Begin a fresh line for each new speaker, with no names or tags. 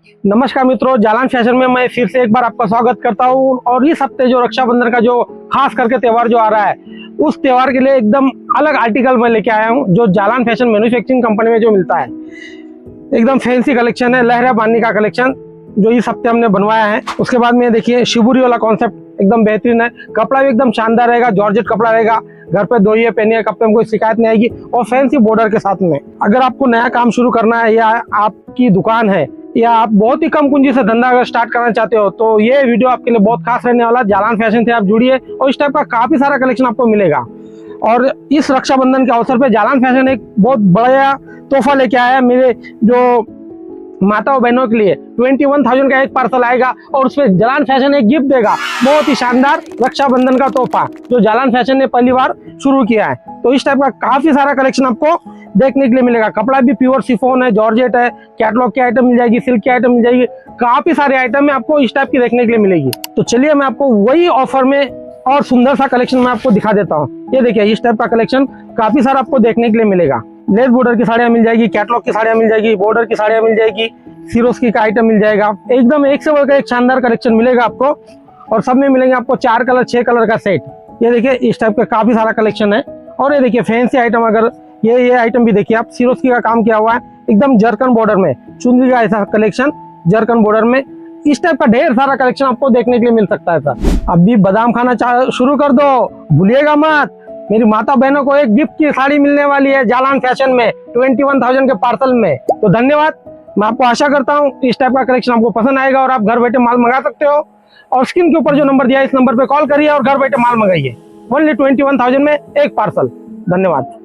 नमस्कार मित्रों, जालान फैशन में मैं फिर से एक बार आपका स्वागत करता हूं। और इस हफ्ते जो रक्षाबंधन का जो खास करके त्यौहार जो आ रहा है, उस त्यौहार के लिए एकदम अलग आर्टिकल मैं लेके आया हूं, जो जालान फैशन मैन्युफैक्चरिंग कंपनी में जो मिलता है। एकदम फैंसी कलेक्शन है, लहरिया बांधनी का कलेक्शन जो इस हफ्ते हमने बनवाया है। उसके बाद में देखिए शिवुरी वाला कॉन्सेप्ट एकदम बेहतरीन है, कपड़ा भी एकदम शानदार रहेगा, जॉर्जेट कपड़ा रहेगा। घर पे धोइए पहनिए, कपड़े में कोई शिकायत नहीं आएगी। और फैंसी बॉर्डर के साथ में अगर आपको नया काम शुरू करना है, या आपकी दुकान है, या आप बहुत ही कम पूंजी से धंधा अगर स्टार्ट करना चाहते हो, तो ये वीडियो आपके लिए बहुत खास रहने वाला। जालान फैशन से आप जुड़िए और इस टाइप का काफी सारा कलेक्शन आपको मिलेगा। और इस रक्षाबंधन के अवसर पे जालान फैशन एक बहुत बड़ा तोहफा लेके आया है मेरे जो माता और बहनों के लिए। 21,000 का एक पार्सल आएगा और उसमें जालान फैशन एक गिफ्ट देगा, बहुत ही शानदार रक्षाबंधन का तोहफा जो जालान फैशन ने पहली बार शुरू किया है। तो इस टाइप का काफी सारा कलेक्शन आपको देखने के लिए मिलेगा। कपड़ा भी प्योर शिफॉन है, जॉर्जेट है, कैटलॉग की आइटम मिल जाएगी, सिल्क की आइटम मिल जाएगी, काफी सारे आइटम में आपको इस टाइप की देखने के लिए मिलेगी। तो चलिए मैं आपको वही ऑफर में और सुंदर सा कलेक्शन मैं आपको दिखा देता हूँ। ये देखिए, इस टाइप का कलेक्शन काफी सारा आपको देखने के लिए मिलेगा। लेस बॉर्डर की साड़ियां मिल जाएगी, कैटलॉग की साड़ियां मिल जाएगी, बॉर्डर की साड़ियां मिल जाएगी, सिरोस्की का आइटम मिल जाएगा। एकदम एक से बढ़कर एक शानदार कलेक्शन मिलेगा आपको। और सब में मिलेंगे आपको 4 कलर 6 कलर का सेट। ये देखिए, इस टाइप का काफी सारा कलेक्शन है। और ये देखिए फैंसी आइटम, अगर ये आइटम भी देखिए आप, सिरोस्की का काम किया हुआ है, एकदम जरकन बॉर्डर में चुनरी का ऐसा कलेक्शन, जरकन बॉर्डर में इस टाइप का ढेर सारा कलेक्शन आपको देखने के लिए मिल सकता है सर। अब भी बादाम खाना शुरू कर दो, भूलिएगा मत। मेरी माता बहनों को एक गिफ्ट की साड़ी मिलने वाली है जालान फैशन में 21,000 के पार्सल में। तो धन्यवाद। मैं आपको आशा करता हूँ इस टाइप का कलेक्शन आपको पसंद आएगा और आप घर बैठे माल मंगा सकते हो। और स्क्रीन के ऊपर जो नंबर दिया है, इस नंबर पे कॉल करिए और घर बैठे माल मंगाइए। ओनली 21,000 में एक पार्सल। धन्यवाद।